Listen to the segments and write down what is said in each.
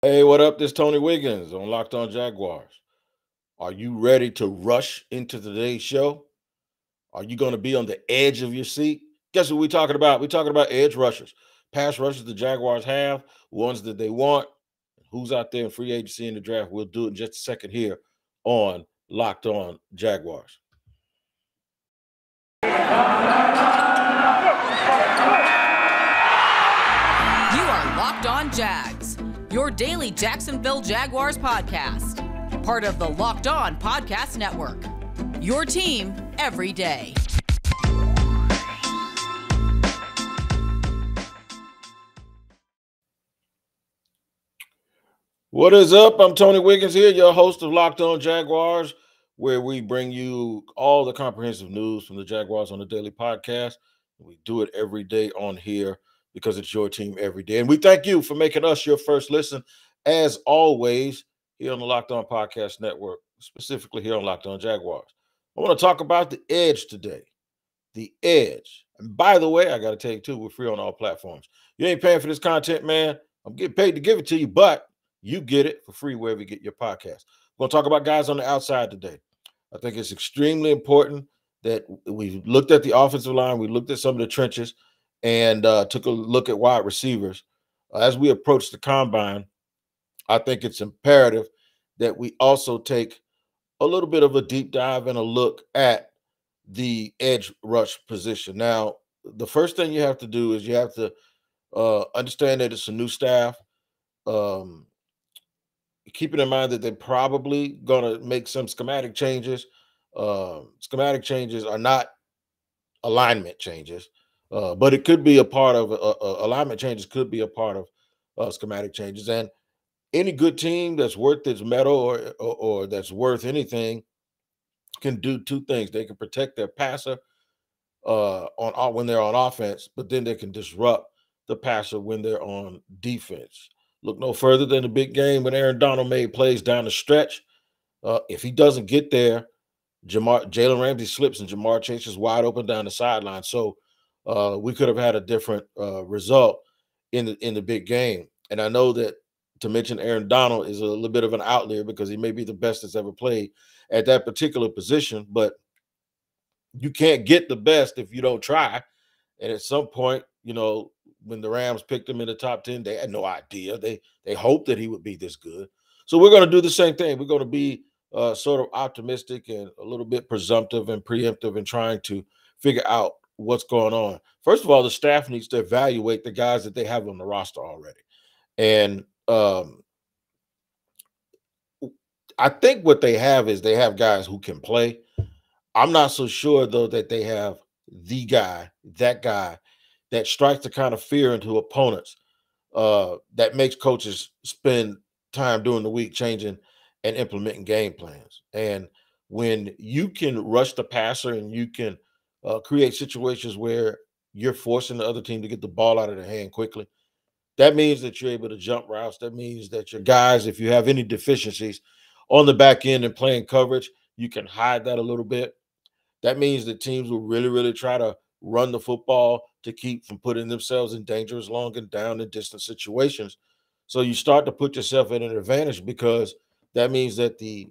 Hey, what up? This is Tony Wiggins on Locked On Jaguars. Are you ready to rush into today's show? Are you going to be on the edge of your seat? Guess what we're talking about? We're talking about edge rushers, pass rushers the Jaguars have, ones that they want, who's out there in free agency in the draft. We'll do it in just a second here on Locked On Jaguars. You are Locked On Jags, your daily Jacksonville Jaguars podcast. Part of the Locked On Podcast Network. Your team every day. What is up? I'm Tony Wiggins here, your host of Locked On Jaguars, where we bring you all the comprehensive news from the Jaguars on the daily podcast. We do it every day on here because it's your team every day. And we thank you for making us your first listen, as always, here on the Locked On Podcast Network, specifically here on Locked On Jaguars. I want to talk about the edge today. The edge. And by the way, I got to tell you, too, we're free on all platforms. You ain't paying for this content, man. I'm getting paid to give it to you, but you get it for free wherever you get your podcast. We're going to talk about guys on the outside today. I think it's extremely important that we looked at the offensive line, we looked at some of the trenches, and took a look at wide receivers. As we approach the combine, I think it's imperative that we also take a little bit of a deep dive and a look at the edge rush position. Now, the first thing you have to do is you have to understand that it's a new staff. Keeping in mind that they're probably going to make some schematic changes. Schematic changes are not alignment changes, but it could be a part of alignment changes, could be a part of schematic changes. And any good team that's worth its metal or that's worth anything can do two things. They can protect their passer on when they're on offense, but then they can disrupt the passer when they're on defense. Look no further than the big game when Aaron Donald made plays down the stretch. If he doesn't get there, Jalen Ramsey slips and Jamar Chase is wide open down the sideline. So we could have had a different result in the big game. And I know that to mention Aaron Donald is a little bit of an outlier because he may be the best that's ever played at that particular position, but you can't get the best if you don't try. And at some point, when the Rams picked him in the top 10, they had no idea. They hoped that he would be this good. So we're going to do the same thing. We're going to be sort of optimistic and a little bit presumptive and preemptive in trying to figure out what's going on. First of all, the staff needs to evaluate the guys that they have on the roster already. And I think what they have is they have guys who can play. I'm not so sure, though, that they have that guy that strikes the kind of fear into opponents that makes coaches spend time during the week changing and implementing game plans. And when you can rush the passer and you can create situations where you're forcing the other team to get the ball out of their hand quickly, that means that you're able to jump routes. That means that your guys, if you have any deficiencies on the back end and playing coverage, you can hide that a little bit. That means that teams will really, really try to run the football to keep from putting themselves in dangerous long and down and distant situations. So you start to put yourself at an advantage because that means that the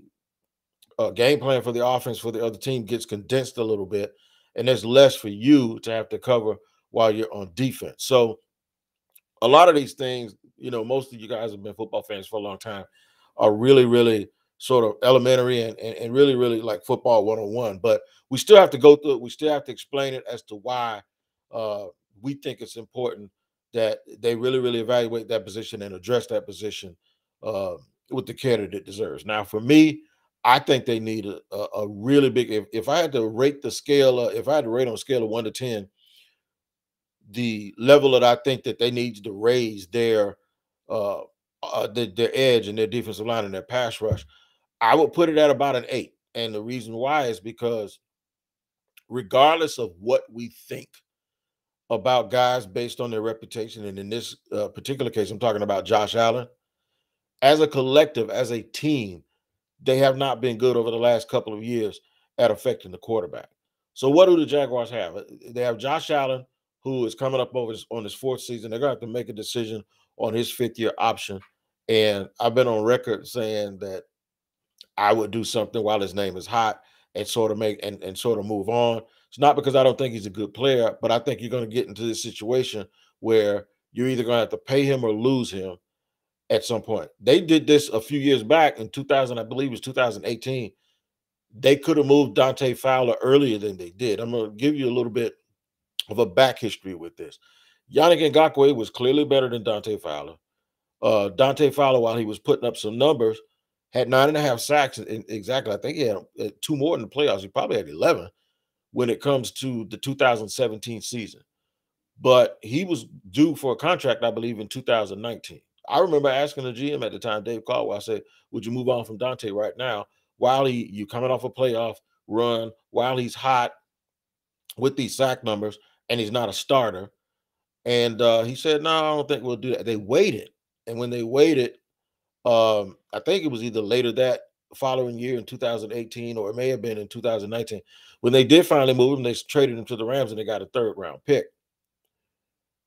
game plan for the offense for the other team gets condensed a little bit, and there's less for you to have to cover while you're on defense. So a lot of these things, most of you guys have been football fans for a long time, are really, really sort of elementary and really, really like football 101. But we still have to go through it. We still have to explain it as to why we think it's important that they really, really evaluate that position and address that position with the care that it deserves. Now, for me, I think they need a really big, if I had to rate the scale, if I had to rate on a scale of 1 to 10, the level that I think that they need to raise their edge and their defensive line and their pass rush, I would put it at about an 8. And the reason why is because regardless of what we think about guys based on their reputation, and in this particular case, I'm talking about Josh Allen, as a collective, as a team, they have not been good over the last couple of years at affecting the quarterback. So what do the Jaguars have? They have Josh Allen, who is coming up on his 4th season. They're going to have to make a decision on his 5th-year option. And I've been on record saying that I would do something while his name is hot and sort of make and sort of move on. It's not because I don't think he's a good player, but I think you're going to get into this situation where you're either going to have to pay him or lose him at some point. They did this a few years back in 2000, I believe it was 2018. They could have moved Dante Fowler earlier than they did. I'm going to give you a little bit of a back history with this. Yannick Ngakoue was clearly better than Dante Fowler. Dante Fowler, while he was putting up some numbers, had 9.5 sacks. Exactly. I think he had 2 more in the playoffs. He probably had 11 when it comes to the 2017 season. But he was due for a contract, I believe, in 2019. I remember asking the GM at the time, Dave Caldwell, I said, would you move on from Dante right now while you coming off a playoff run, while he's hot with these sack numbers and he's not a starter? And he said, no, I don't think we'll do that. They waited. And when they waited, I think it was either later that following year in 2018, or it may have been in 2019. When they did finally move him, they traded him to the Rams and they got a 3rd-round pick.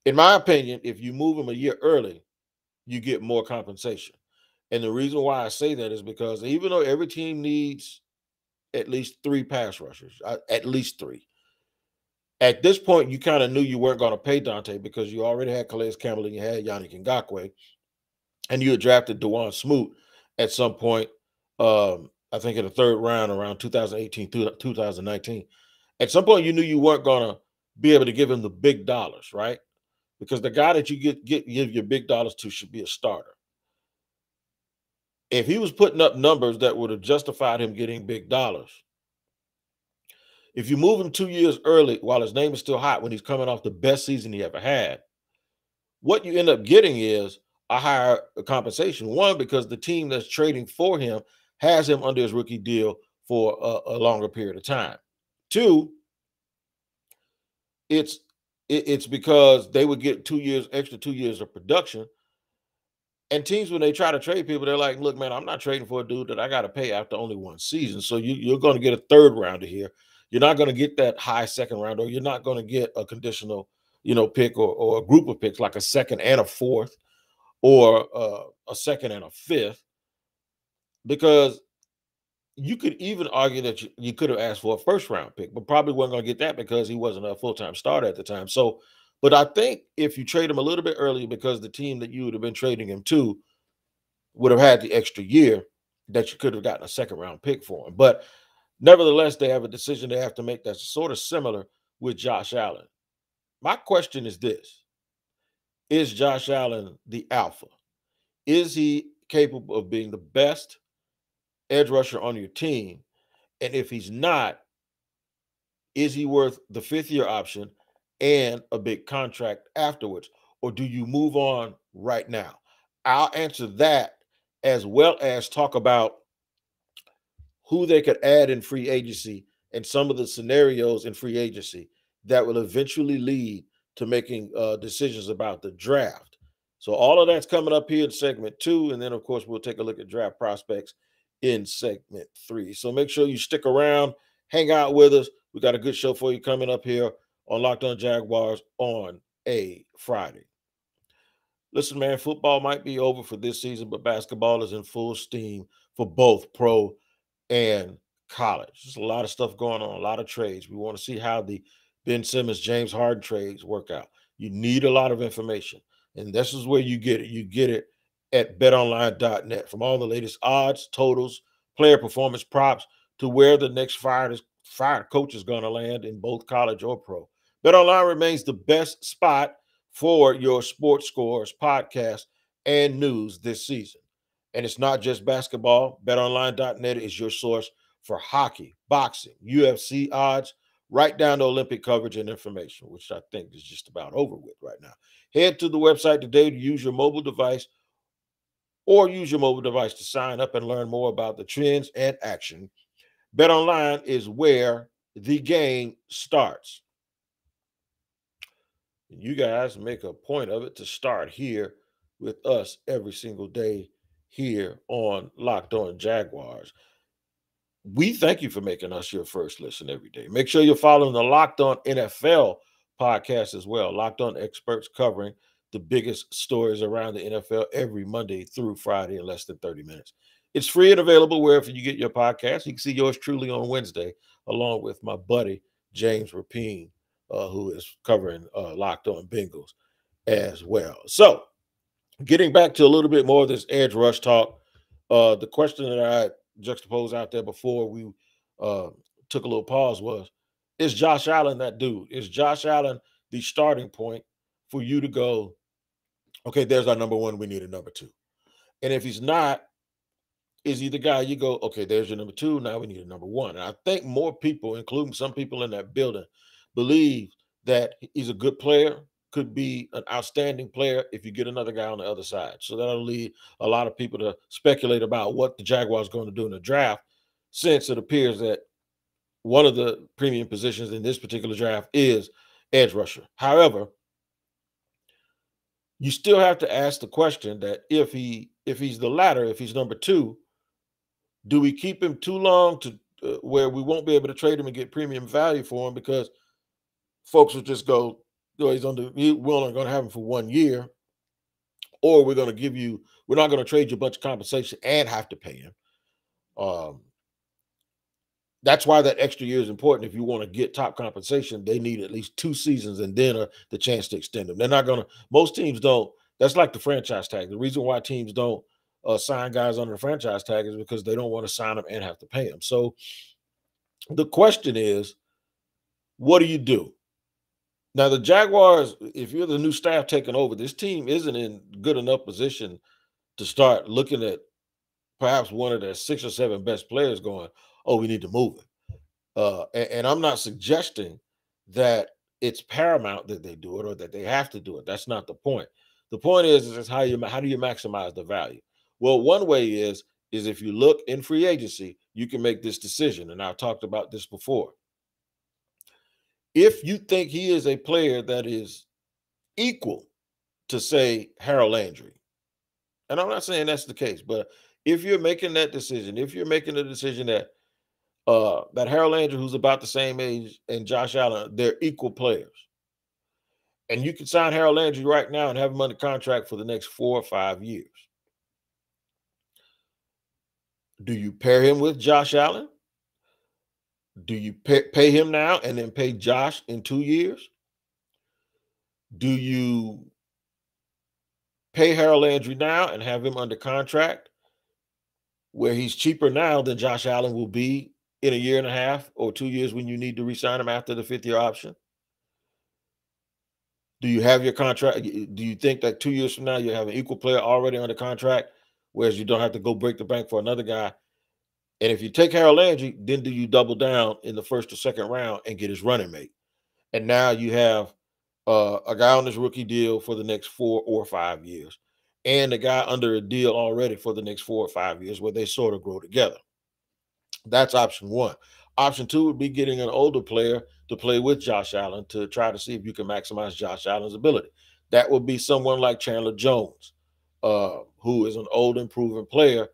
In my opinion, if you move him a year early, you get more compensation. And the reason why I say that is because even though every team needs at least 3 pass rushers, at least 3, at this point, you kind of knew you weren't going to pay Dante because you already had Calais Campbell and you had Yannick Ngakoue, and you had drafted Dewan Smoot at some point, I think in the 3rd round around 2018 through 2019. At some point, you knew you weren't going to be able to give him the big dollars, right? Because the guy that you give your big dollars to should be a starter. If he was putting up numbers that would have justified him getting big dollars, if you move him 2 years early while his name is still hot when he's coming off the best season he ever had, what you end up getting is a higher compensation. One, because the team that's trading for him has him under his rookie deal for a longer period of time. 2, it's because they would get 2 years, extra 2 years of production. And teams, when they try to trade people, they're like, look, man, I'm not trading for a dude that I got to pay after only 1 season. So you're going to get a 3rd rounder here. You're not going to get that high 2nd round, or you're not going to get a conditional, pick or a group of picks like a 2nd and a 4th, or a 2nd and a 5th, because you could even argue that you could have asked for a 1st-round pick, but probably wasn't going to get that because he wasn't a full-time starter at the time. So, but I think if you trade him a little bit earlier, because the team that you would have been trading him to would have had the extra year, that you could have gotten a 2nd-round pick for him. But nevertheless, they have a decision they have to make that's sort of similar with Josh Allen. My question is this: is Josh Allen the alpha? Is he capable of being the best edge rusher on your team? And if he's not, is he worth the 5th-year option and a big contract afterwards? Or do you move on right now? I'll answer that, as well as talk about who they could add in free agency and some of the scenarios in free agency that will eventually lead to making decisions about the draft. So all of that's coming up here in segment 2. And then, of course, we'll take a look at draft prospects in segment 3. So make sure you stick around, hang out with us. We got a good show for you coming up here on Locked On Jaguars on a Friday. Listen, man, football might be over for this season, but basketball is in full steam for both pro and college. There's a lot of stuff going on, a lot of trades. We want to see how the Ben Simmons, James Harden trades work out. You need a lot of information, and this is where you get it. You get it at betonline.net. From all the latest odds, totals, player performance props, to where the next fired coach is going to land in both college or pro. BetOnline remains the best spot for your sports scores, podcast, and news this season. And it's not just basketball. BetOnline.net is your source for hockey, boxing, UFC odds, right down to Olympic coverage and information, which I think is just about over with right now. Head to the website today to use your mobile device, or use your mobile device to sign up and learn more about the trends and action. BetOnline is where the game starts. You guys make a point of it to start here with us every single day here on Locked On Jaguars. We thank you for making us your first listen every day. Make sure you're following the Locked On NFL podcast as well. Locked On experts covering the biggest stories around the NFL every Monday through Friday in less than 30 minutes. It's free and available wherever you get your podcast. You can see yours truly on Wednesday, along with my buddy, James Rapine, who is covering Locked On Bengals as well. So, getting back to a little bit more of this edge rush talk, the question that I juxtaposed out there before we took a little pause was, is Josh Allen that dude? Is Josh Allen the starting point for you to go, okay, there's our number one, we need a number two? And if he's not, is he the guy you go, okay, there's your number two, now we need a number one? And I think more people, including some people in that building, believe that he's a good player, could be an outstanding player if you get another guy on the other side. So that'll lead a lot of people to speculate about what the Jaguars are going to do in the draft, since it appears that one of the premium positions in this particular draft is edge rusher. However, you still have to ask the question that if he's the latter, if he's number two, do we keep him too long to where we won't be able to trade him and get premium value for him, because folks will just go, we're only going to have him for 1 year, or we're not going to trade you a bunch of compensation and have to pay him. That's why that extra year is important. If you want to get top compensation, they need at least 2 seasons and then the chance to extend them. They're not going to, most teams don't. That's like the franchise tag. The reason why teams don't sign guys under the franchise tag is because they don't want to sign them and have to pay them. So the question is, what do you do? Now, the Jaguars, if you're the new staff taking over, this team isn't in good enough position to start looking at perhaps one of their 6 or 7 best players going, oh, we need to move it. And I'm not suggesting that it's paramount that they do it or that they have to do it. That's not the point. The point is how do you maximize the value? Well, one way is if you look in free agency, you can make this decision. And I've talked about this before. If you think he is a player that is equal to, say, Harold Landry, and I'm not saying that's the case, but if you're making that decision, if you're making the decision that Harold Landry, who's about the same age, and Josh Allen, they're equal players, and you can sign Harold Landry right now and have him under contract for the next 4 or 5 years, do you pair him with Josh Allen? Do you pay him now and then pay Josh in 2 years? Do you pay Harold Landry now and have him under contract where he's cheaper now than Josh Allen will be in 1.5 years or 2 years when you need to re-sign him after the 5th-year option? Do you have your contract? Do you think that 2 years from now you have an equal player already under contract, whereas you don't have to go break the bank for another guy? And if you take Harold Landry, then do you double down in the 1st or 2nd round and get his running mate? And now you have a guy on this rookie deal for the next 4 or 5 years, and a guy under a deal already for the next 4 or 5 years, where they sort of grow together. That's option one. Option two would be getting an older player to play with Josh Allen to try to see if you can maximize Josh Allen's ability. That would be someone like Chandler Jones, who is an old and proven player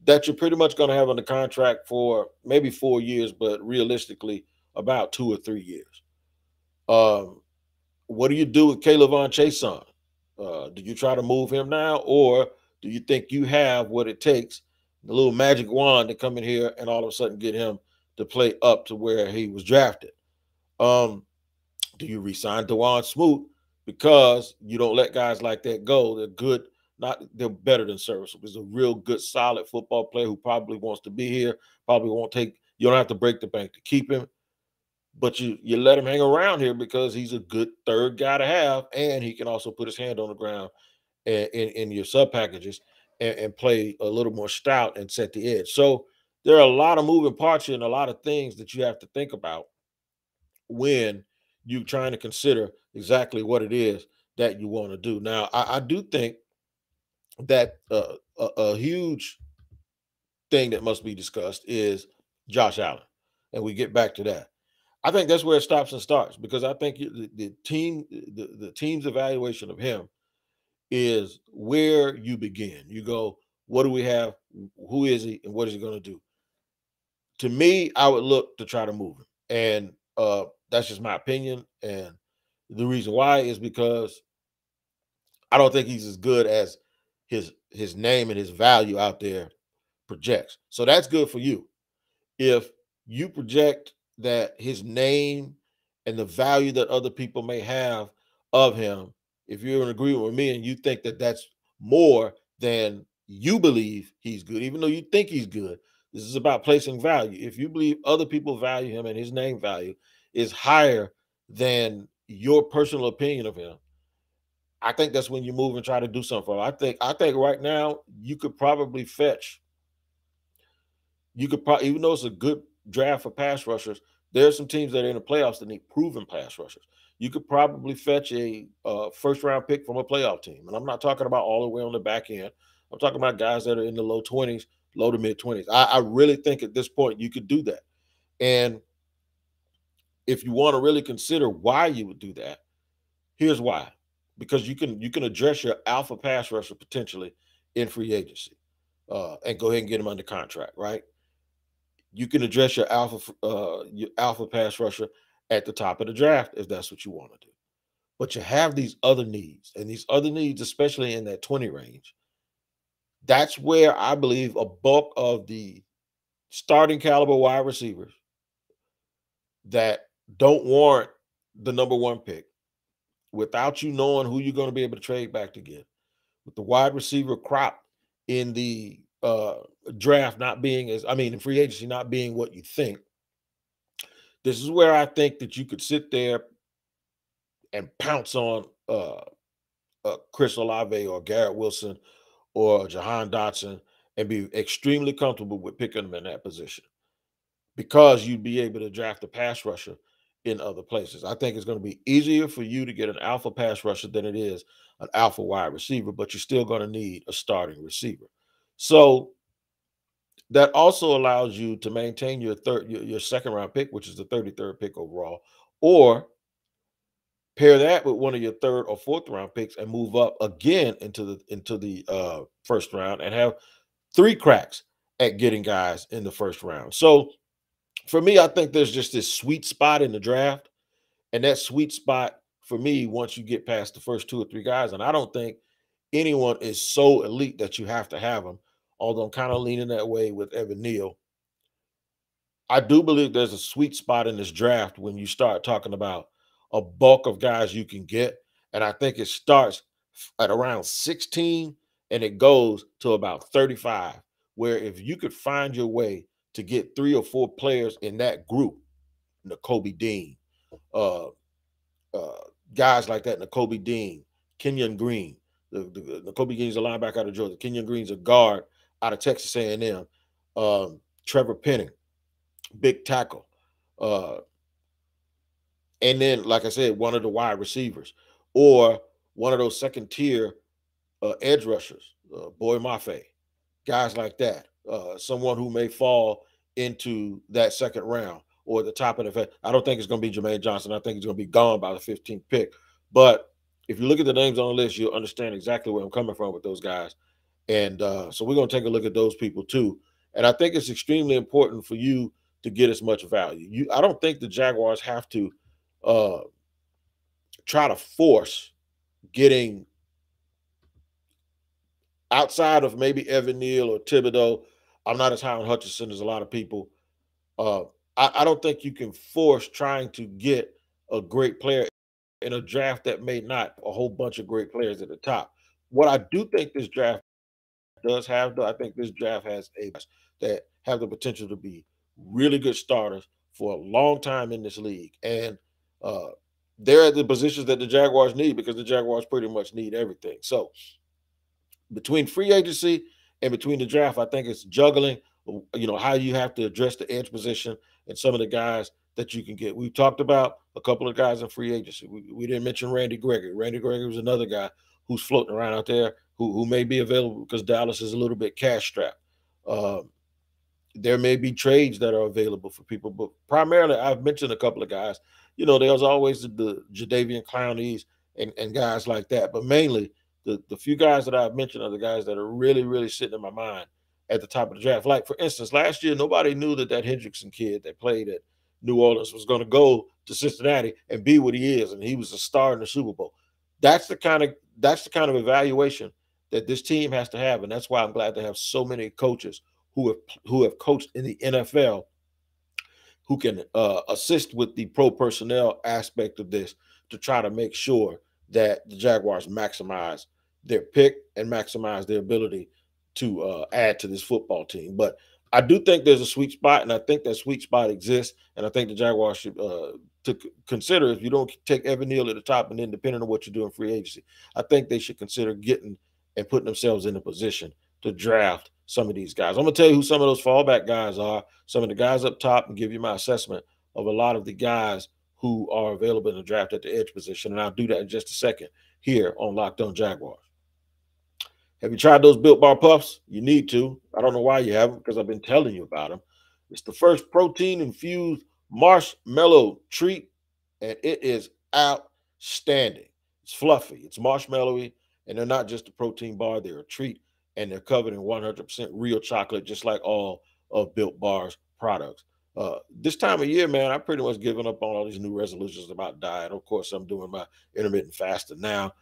that you're pretty much going to have under contract for maybe 4 years, but realistically about 2 or 3 years. What do you do with Kayvon Chason? Do you try to move him now, or do you think you have what it takes, the little magic wand, to come in here and all of a sudden get him to play up to where he was drafted? Do you re-sign Dewan Smoot because you don't let guys like that go? They're good. They're better than serviceable. He's a real good, solid football player who probably wants to be here, probably won't take, you don't have to break the bank to keep him, but you let him hang around here because he's a good 3rd guy to have, and he can also put his hand on the ground in your sub packages and play a little more stout and set the edge. So there are a lot of moving parts here and a lot of things that you have to think about when you're trying to consider exactly what it is that you want to do. Now, I do think that a huge thing that must be discussed is Josh Allen, and we get back to that. I think that's where it stops and starts, because I think the team's evaluation of him is where you begin. You go, what do we have? Who is he? And what is he going to do? To me, I would look to try to move him. And that's just my opinion. And the reason why is because I don't think he's as good as his name and his value out there projects. So that's good for you. If you project that his name and the value that other people may have of him, if you're in agreement with me and you think that that's more than you believe he's good, even though you think he's good, this is about placing value. If you believe other people value him and his name value is higher than your personal opinion of him, I think that's when you move and try to do something for him. I think right now you could probably fetch. You could probably, even though it's a good draft for pass rushers, there are some teams that are in the playoffs that need proven pass rushers. You could probably fetch a first round pick from a playoff team, and I'm not talking about all the way on the back end. I'm talking about guys that are in the low 20s, low to mid 20s. I really think at this point you could do that. And if you want to really consider why you would do that, here's why. Because you can address your alpha pass rusher potentially in free agency and go ahead and get him under contract, right? You can address your alpha pass rusher at the top of the draft if that's what you want to do. But you have these other needs, and these other needs, especially in that 20 range, that's where I believe a bulk of the starting caliber wide receivers that don't warrant the number one pick, without you knowing who you're going to be able to trade back to get, with the wide receiver crop in the draft not being in free agency not being what you think. This is where I think that you could sit there and pounce on Chris Olave or Garrett Wilson or Jahan Dotson and be extremely comfortable with picking them in that position, because you'd be able to draft a pass rusher in other places. I think it's going to be easier for you to get an alpha pass rusher than it is an alpha wide receiver, but you're still going to need a starting receiver. So that also allows you to maintain your second round pick, which is the 33rd pick overall, or pair that with one of your third or fourth round picks and move up again into the first round and have 3 cracks at getting guys in the first round. So for me, I think there's just this sweet spot in the draft, and that sweet spot for me, once you get past the first 2 or 3 guys, and I don't think anyone is so elite that you have to have them, although I'm kind of leaning that way with Evan Neal. I do believe there's a sweet spot in this draft when you start talking about a bulk of guys you can get, and I think it starts at around 16 and it goes to about 35, where if you could find your way to get 3 or 4 players in that group, Nakobe Dean, guys like that, Nakobe Dean, Kenyon Green, Nakobe Dean's a linebacker out of Georgia, Kenyon Green's a guard out of Texas A&M, Trevor Penning, big tackle, and then, like I said, one of the wide receivers, or one of those second tier edge rushers, Boy Mafe, guys like that, someone who may fall into that second round or the top of the. I don't think it's going to be Jermaine Johnson. I think he's going to be gone by the 15th pick. But if you look at the names on the list, you'll understand exactly where I'm coming from with those guys. And so we're going to take a look at those people too. And I think it's extremely important for you to get as much value. I don't think the Jaguars have to try to force getting outside of maybe Evan Neal or Thibodeau. I'm not as high on Hutchinson as a lot of people. I don't think you can force trying to get a great player in a draft that may not a whole bunch of great players at the top. What I do think this draft does have, though, I think this draft has a that have the potential to be really good starters for a long time in this league. And they're at the positions that the Jaguars need, because the Jaguars pretty much need everything. So between free agency and between the draft, I think it's juggling, how you have to address the edge position and some of the guys that you can get. We talked about a couple of guys in free agency. We didn't mention Randy Gregory. Randy Gregory was another guy who's floating around out there who may be available because Dallas is a little bit cash strapped. There may be trades that are available for people, but primarily I've mentioned a couple of guys. There's always the Jadeveon Clowneys and guys like that, but mainly the few guys that I've mentioned are the guys that are really, really sitting in my mind at the top of the draft. Like, for instance, last year, nobody knew that Hendrickson kid that played at New Orleans was going to go to Cincinnati and be what he is, and he was a star in the Super Bowl. That's the kind of that's the kind of evaluation that this team has to have, and that's why I'm glad to have so many coaches who have coached in the NFL who can assist with the pro personnel aspect of this to try to make sure that the Jaguars maximize their pick and maximize their ability to add to this football team. But I do think there's a sweet spot, and I think that sweet spot exists, and I think the Jaguars should to consider, if you don't take Evan Neal at the top, and then depending on what you do in free agency, I think they should consider getting and putting themselves in a position to draft some of these guys. I'm going to tell you who some of those fallback guys are, some of the guys up top, and give you my assessment of a lot of the guys who are available in the draft at the edge position. And I'll do that in just a second here on Locked On Jaguars. Have you tried those Built Bar Puffs? You need to. I don't know why you haven't, because I've been telling you about them. It's the first protein-infused marshmallow treat, and it is outstanding. It's fluffy, it's marshmallowy, and they're not just a protein bar, they're a treat, and they're covered in 100% real chocolate, just like all of Built Bar's products. This time of year, man, I've pretty much given up on all these new resolutions about diet. Of course, I'm doing my intermittent fasting now.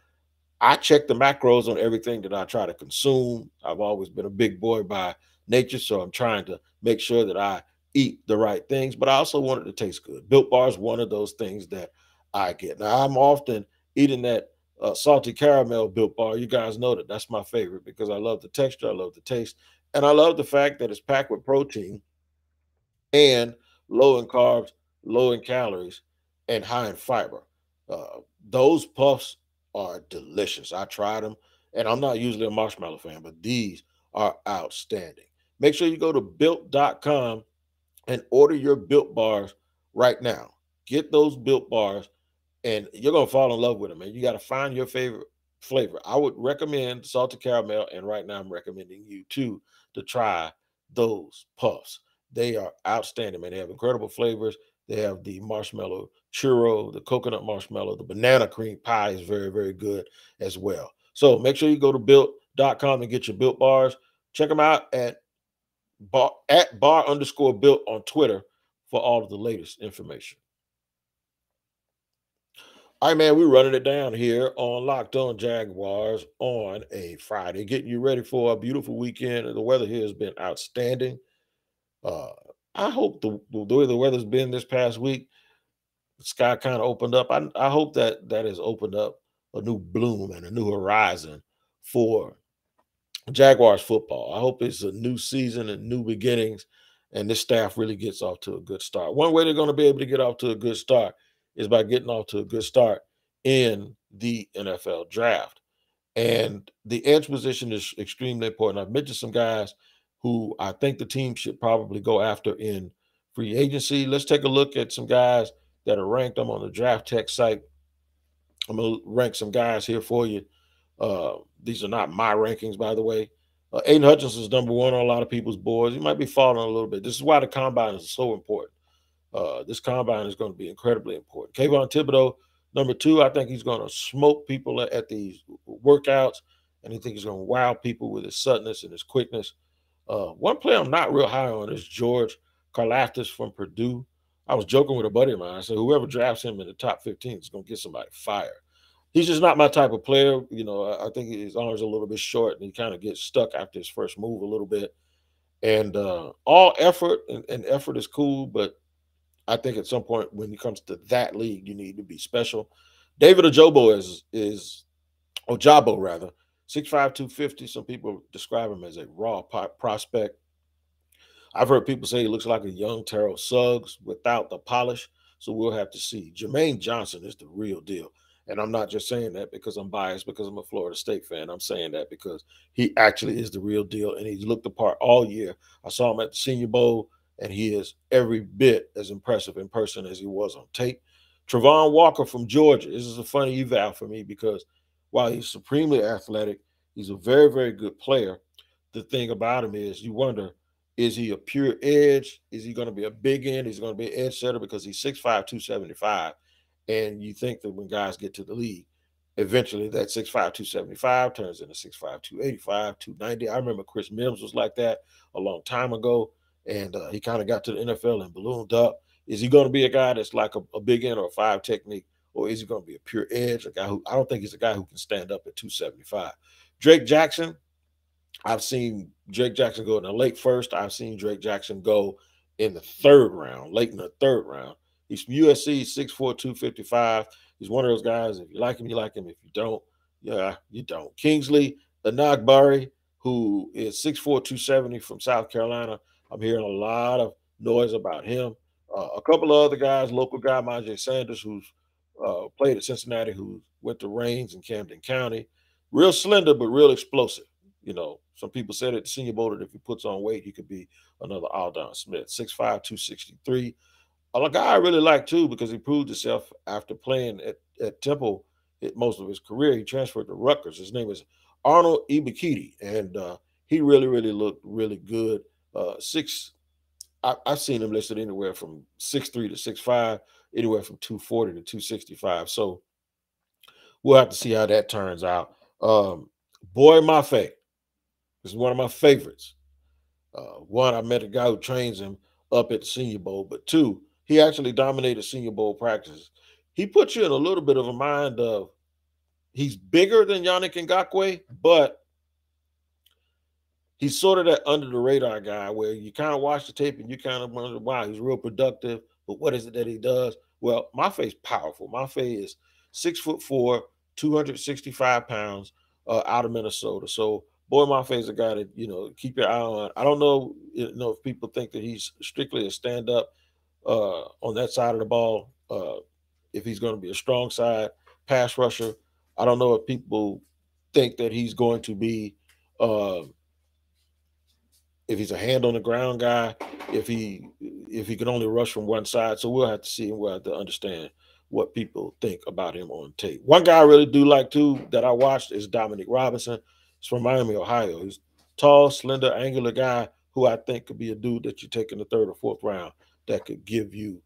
I check the macros on everything that I try to consume. I've always been a big boy by nature, so I'm trying to make sure that I eat the right things, but I also want it to taste good. Built Bar is one of those things that I get. Now, I'm often eating that salty caramel Built Bar. You guys know that that's my favorite because I love the texture, I love the taste, and I love the fact that it's packed with protein and low in carbs, low in calories, and high in fiber. Those puffs are delicious. I tried them, and I'm not usually a marshmallow fan, but these are outstanding. Make sure you go to built.com and order your Built Bars right now. Get those Built Bars, and you're going to fall in love with them, and you got to find your favorite flavor. I would recommend salted caramel, and right now I'm recommending you too to try those puffs. They are outstanding, man. They have incredible flavors. They have the marshmallow churro, the coconut marshmallow, the banana cream pie is very, very good as well. So make sure you go to built.com and get your Built Bars. Check them out at bar_built on Twitter for all of the latest information. All right, man, we're running it down here on Locked On Jaguars on a Friday, getting you ready for a beautiful weekend. The weather here has been outstanding. I hope the way the weather's been this past week, the sky kind of opened up. I hope that has opened up a new bloom and a new horizon for Jaguars football. I hope it's a new season and new beginnings, and this staff really gets off to a good start. One way they're going to be able to get off to a good start is by getting off to a good start in the NFL draft. And the edge position is extremely important. I've mentioned some guys who I think the team should probably go after in free agency. Let's take a look at some guys that are ranked. I'm on the Draft Tech site. I'm going to rank some guys here for you. These are not my rankings, by the way. Aiden Hutchinson is number one on a lot of people's boards. He might be falling a little bit. This is why the combine is so important. This combine is going to be incredibly important. Kayvon Thibodeau, number two. I think he's going to smoke people at these workouts, and I think he's going to wow people with his suddenness and his quickness. One player I'm not real high on is George Karlaftis from Purdue. I was joking with a buddy of mine. I said, whoever drafts him in the top 15 is going to get somebody fired. He's just not my type of player. You know, I think his arms are a little bit short, and he kind of gets stuck after his first move a little bit. And all effort, and effort is cool, but I think at some point when it comes to that league, you need to be special. David Ojabo is Ojabo rather, 6'5", 250. Some people describe him as a raw prospect. I've heard people say he looks like a young Terrell Suggs without the polish, so we'll have to see. Jermaine Johnson is the real deal. And I'm not just saying that because I'm biased, because I'm a Florida State fan. I'm saying that because he actually is the real deal, and he's looked the part all year. I saw him at the Senior Bowl, and he is every bit as impressive in person as he was on tape. Travon Walker from Georgia. This is a funny eval for me because while he's supremely athletic, he's a very, very good player. The thing about him is you wonder, is he a pure edge? Is he going to be a big end? Is he going to be an edge setter? Because he's 6'5", 275. And you think that when guys get to the league, eventually that 6'5", 275 turns into 6'5", 285, 290. I remember Chris Mims was like that a long time ago, and he kind of got to the NFL and ballooned up. Is he going to be a guy that's like a big end or a five technique, or is he going to be a pure edge? A guy who I don't think he's a guy who can stand up at 275. Drake Jackson, I've seen Drake Jackson go in the late first. I've seen Drake Jackson go in the third round, late in the third round. He's from USC, 6'4", 255. He's one of those guys. If you like him, you like him. If you don't, yeah, you don't. Kingsley Enagbare, who is 6'4", 270 from South Carolina. I'm hearing a lot of noise about him. A couple of other guys, local guy, Majay Sanders, who's played at Cincinnati, who went to Raines in Camden County. Real slender, but real explosive. You know, some people said at the Senior Bowl that if he puts on weight, he could be another Aldon Smith, 6'5", 263. A guy I really like, too, because he proved himself after playing at Temple most of his career. He transferred to Rutgers. His name is Arnold Ebiketie, and he really looked really good. I've seen him listed anywhere from 6'3" to 6'5", anywhere from 240 to 265. So we'll have to see how that turns out. Boy Mafe is one of my favorites. One, I met a guy who trains him up at the Senior Bowl, but two, he actually dominated Senior Bowl practices. He puts you in a little bit of a mind of he's bigger than Yannick Ngakoue, but he's sort of that under the radar guy where you kind of watch the tape and you kind of wonder, wow, he's real productive, but what is it that he does? Well, Mafe's powerful. Mafe is 6'4", 265 pounds, out of Minnesota. So Boy Mafe is a guy that, you know, keep your eye on. I don't know, if people think that he's strictly a stand-up on that side of the ball, if he's going to be a strong side pass rusher. I don't know if people think that he's going to be if he's a hand on the ground guy, if he can only rush from one side. So we'll have to see, and we'll have to understand what people think about him on tape. One guy I really do like too that I watched is Dominick Robinson. He's from Miami, Ohio. He's tall, slender, angular guy who I think could be a dude that you take in the third or fourth round that could give you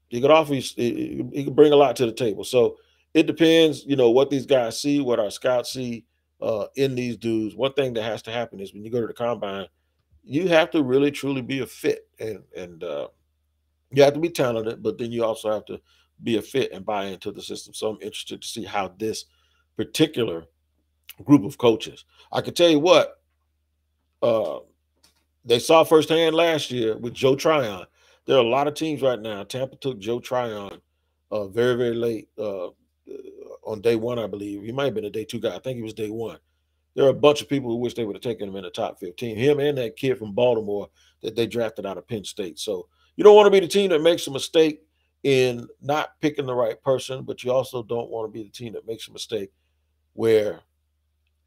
he could offer you, he could bring a lot to the table. So it depends, what these guys see, what our scouts see in these dudes. One thing that has to happen is when you go to the combine, you have to really truly be a fit, and you have to be talented, but then you also have to be a fit and buy into the system. So I'm interested to see how this particular group of coaches. I can tell you what, they saw firsthand last year with Joe Tryon. There are a lot of teams right now. Tampa took Joe Tryon very, very late on day one, I believe. He might have been a day two guy. I think he was day one. There are a bunch of people who wish they would have taken him in the top 15. Him and that kid from Baltimore that they drafted out of Penn State. So you don't want to be the team that makes a mistake in not picking the right person, but you also don't want to be the team that makes a mistake where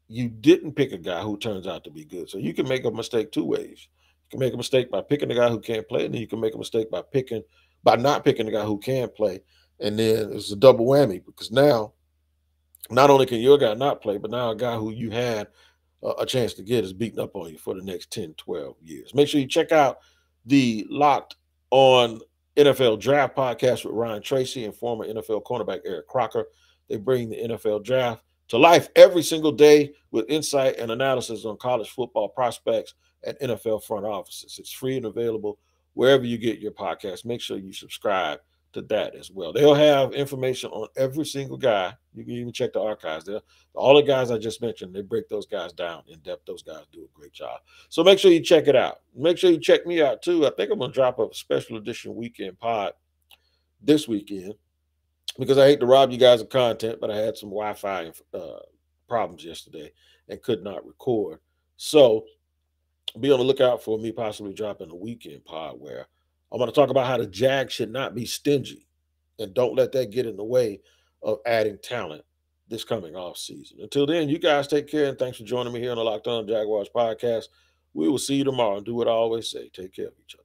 you didn't pick a guy who turns out to be good. So you can make a mistake two ways. You can make a mistake by picking a guy who can't play, and then you can make a mistake by not picking a guy who can play. And then it's a double whammy, because now not only can your guy not play, but now a guy who you had a chance to get is beating up on you for the next 10, 12 years. Make sure you check out the Locked On NFL Draft podcast with Ryan Tracy and former NFL cornerback Eric Crocker. They bring the NFL Draft to life every single day with insight and analysis on college football prospects and NFL front offices. It's free and available wherever you get your podcast. Make sure you subscribe to that as well. They'll have information on every single guy. You can even check the archives there. All the guys I just mentioned, they break those guys down in depth. Those guys do a great job. So make sure you check it out. Make sure you check me out too. I think I'm going to drop a special edition weekend pod this weekend, because I hate to rob you guys of content, but I had some Wi-Fi problems yesterday and could not record. So be on the lookout for me possibly dropping a weekend pod where I'm going to talk about how the Jags should not be stingy, and don't let that get in the way of adding talent this coming off season. Until then, you guys take care, and thanks for joining me here on the Locked On Jaguars podcast. We will see you tomorrow, and do what I always say. Take care of each other.